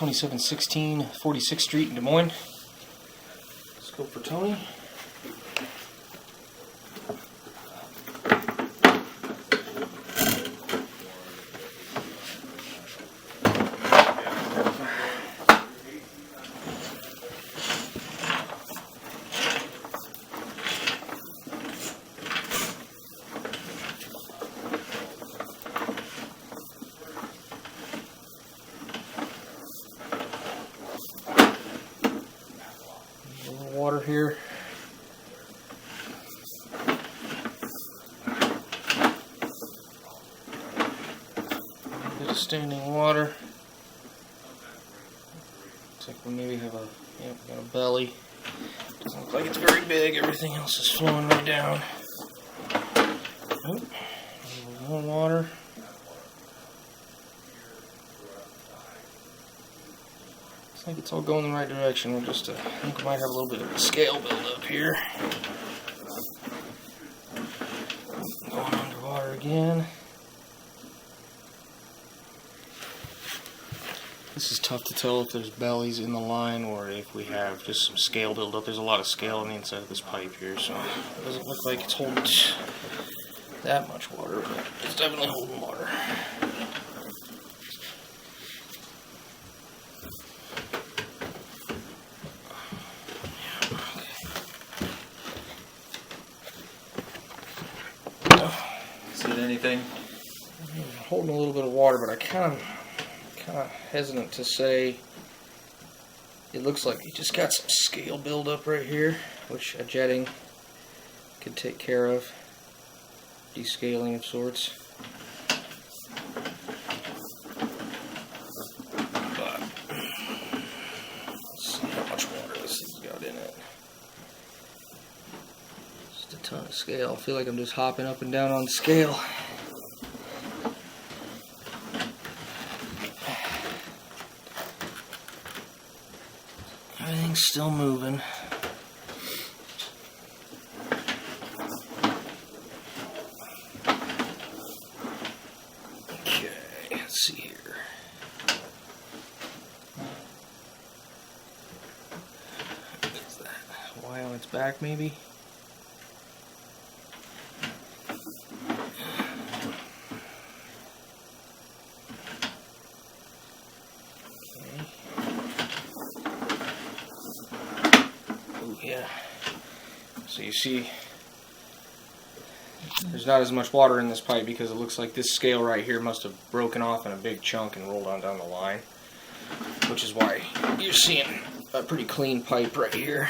Vision-2716 46th Street in Des Moines. Scope for Tony. Water here. A bit of standing water. Looks like we maybe have a, got a belly. Doesn't look like it's very big. Everything else is flowing right down. Oh, a little more water. I think it's all going in the right direction. We're just, I think we might have a little bit of a scale buildup here. Going underwater again. This is tough to tell if there's bellies in the line or if we have just some scale buildup. There's a lot of scale on the inside of this pipe here, so it doesn't look like it's holding that much water, but it's definitely holding water. Anything? I'm holding a little bit of water, but I kind of hesitant to say. It looks like you just got some scale buildup right here, which a jetting could take care of. Descaling of sorts. But let's see how much water this thing's got in it. Just a ton of scale. I feel like I'm just hopping up and down on scale. Everything's still moving. Okay, let's see here. What is that? Y on its back, maybe? Yeah, so you see there's not as much water in this pipe because it looks like this scale right here must have broken off in a big chunk and rolled on down the line, which is why you're seeing a pretty clean pipe right here.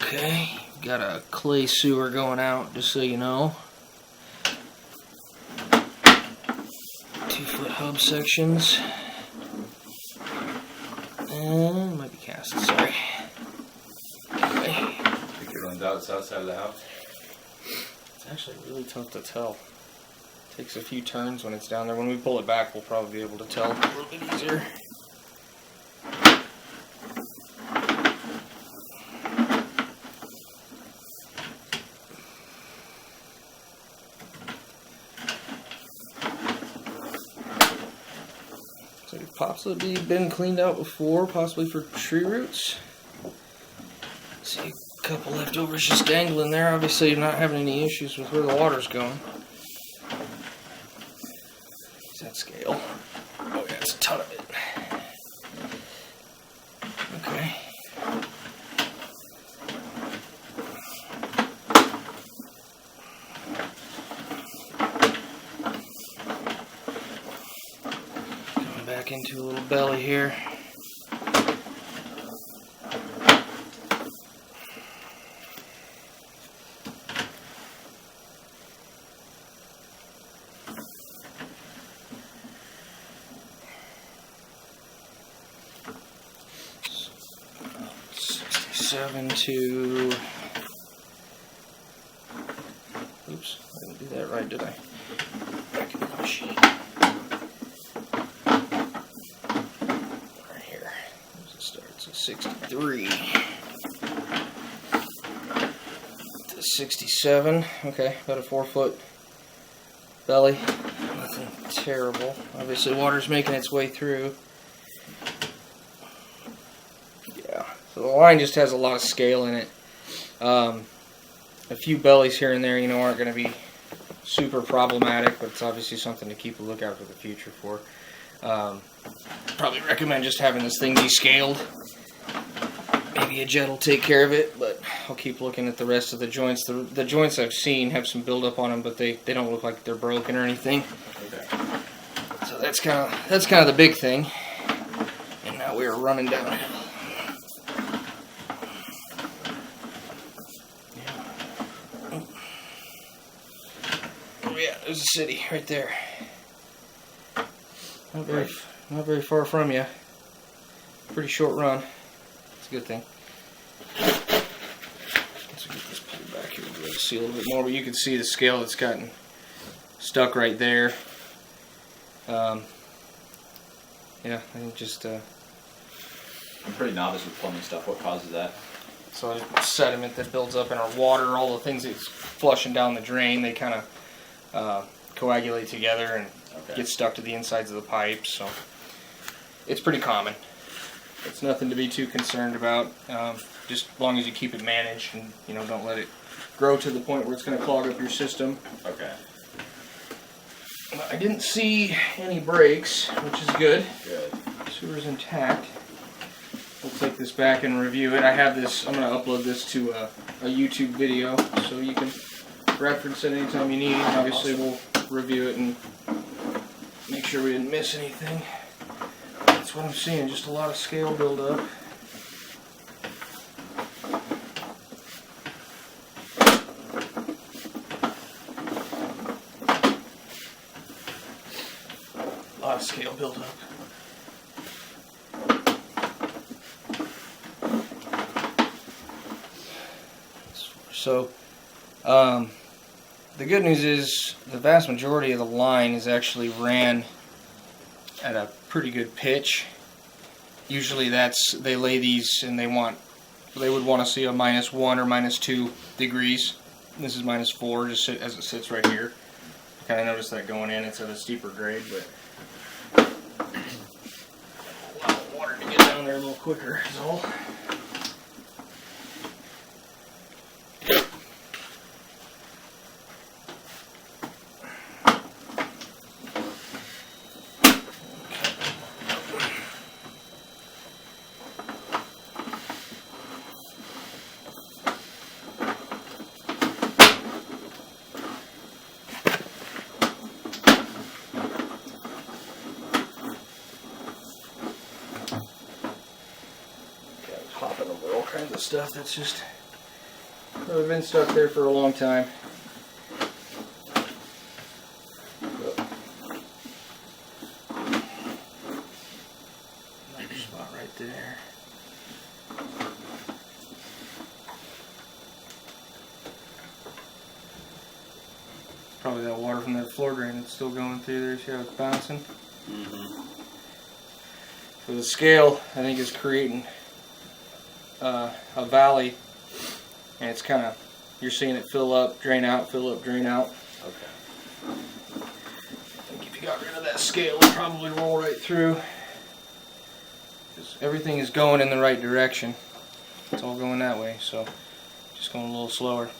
Okay. Got a clay sewer going out, just so you know. 2-foot hub sections. And might be cast, sorry. Okay. Think it runs out south side of the house? It's actually really tough to tell. It takes a few turns when it's down there. When we pull it back, we'll probably be able to tell a little bit easier. Possibly been cleaned out before, possibly for tree roots. See a couple leftovers just dangling there. Obviously, you're not having any issues with where the water's going. Is that scale? Oh yeah, it's a ton of it. Okay. Back into a little belly here. So, 67 to... Oops, I didn't do that right, did I? Back into my sheet. 63 to 67. Okay, about a 4-foot belly. Nothing terrible. Obviously, water's making its way through. Yeah, so the line just has a lot of scale in it. A few bellies here and there, you know, aren't going to be super problematic, but it's obviously something to keep a lookout for the future for. Probably recommend just having this thing descaled. Maybe a jet will take care of it, but I'll keep looking at the rest of the joints. The joints I've seen have some buildup on them, but they don't look like they're broken or anything. Okay. So that's kind of the big thing. And now we are running downhill. Oh yeah, there's a city right there. Not very far from you. Pretty short run. It's a good thing. Let's get this pulled back here to be able to see a little bit more, but you can see the scale that's gotten stuck right there. Yeah, I think just I'm pretty novice with plumbing stuff. What causes that? so sediment that builds up in our water, all the things that's flushing down the drain, they kind of coagulate together and get stuck to the insides of the pipes. So it's pretty common. It's nothing to be too concerned about. Just as long as you keep it managed and don't let it grow to the point where it's going to clog up your system. Okay. I didn't see any breaks, which is good. Good. Sewer's intact. We'll take this back and review it. I have this. I'm going to upload this to a YouTube video, so you can reference it anytime you need. Obviously, we'll review it and make sure we didn't miss anything. That's what I'm seeing. Just a lot of scale buildup. A lot of scale buildup. So, the good news is the vast majority of the line is actually ran at a pretty good pitch. Usually they lay these and they would want to see a -1 or -2 degrees. This is -4 just as it sits right here. I kind of noticed that going in. It's at a steeper grade, but allow the water to get down there a little quicker is all. Hopping over all kinds of stuff that's just probably been stuck there for a long time. Another spot right there. Probably that water from that floor drain that's still going through there. See how it's bouncing? Mm-hmm. So the scale, I think, is creating a valley, and it's kind of, you're seeing it fill up, drain out, fill up, drain out. Okay. I think if you got rid of that scale, it'll probably roll right through. Because everything is going in the right direction. It's all going that way, so just going a little slower.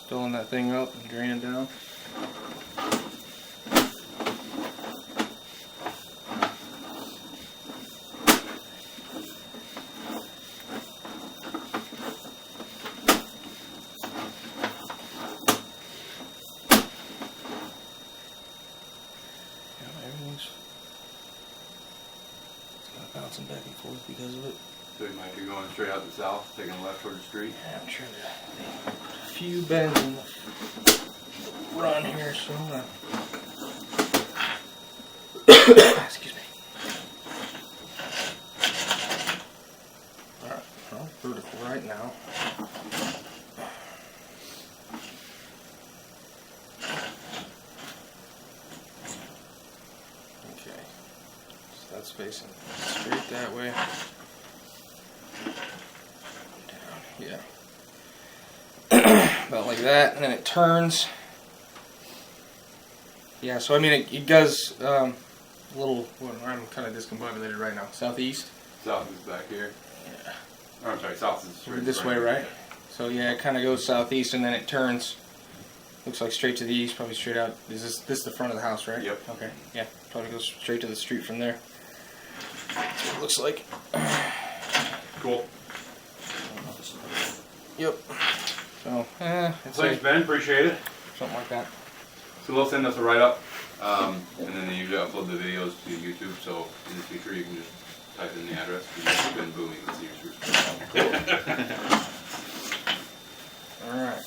Filling that thing up and draining down. Everything's kind of bouncing back and forth because of it. So you might be going straight out the south, taking a left toward the street. Yeah, I'm sure there's a few bends in the run here, so I'm gonna excuse me. Alright, well, vertical right now. Okay, so that's facing straight that way. Yeah. About like that, and then it turns. Yeah, so I mean, it does a little. Well, I'm kind of discombobulated right now. Southeast. South is back here. Yeah. Oh, I'm sorry, south is straight This way, right? So yeah, it kind of goes southeast, and then it turns. Looks like straight to the east, probably straight out. Is this the front of the house, right? Yep. Okay. Yeah, probably goes straight to the street from there. That's what it looks like. Cool. Yep. So, it's Thanks, Ben. Appreciate it. something like that. So they'll send us a write-up, and then they usually upload the videos to YouTube. So in the future, you can just type in the address and boom, you can see your All right.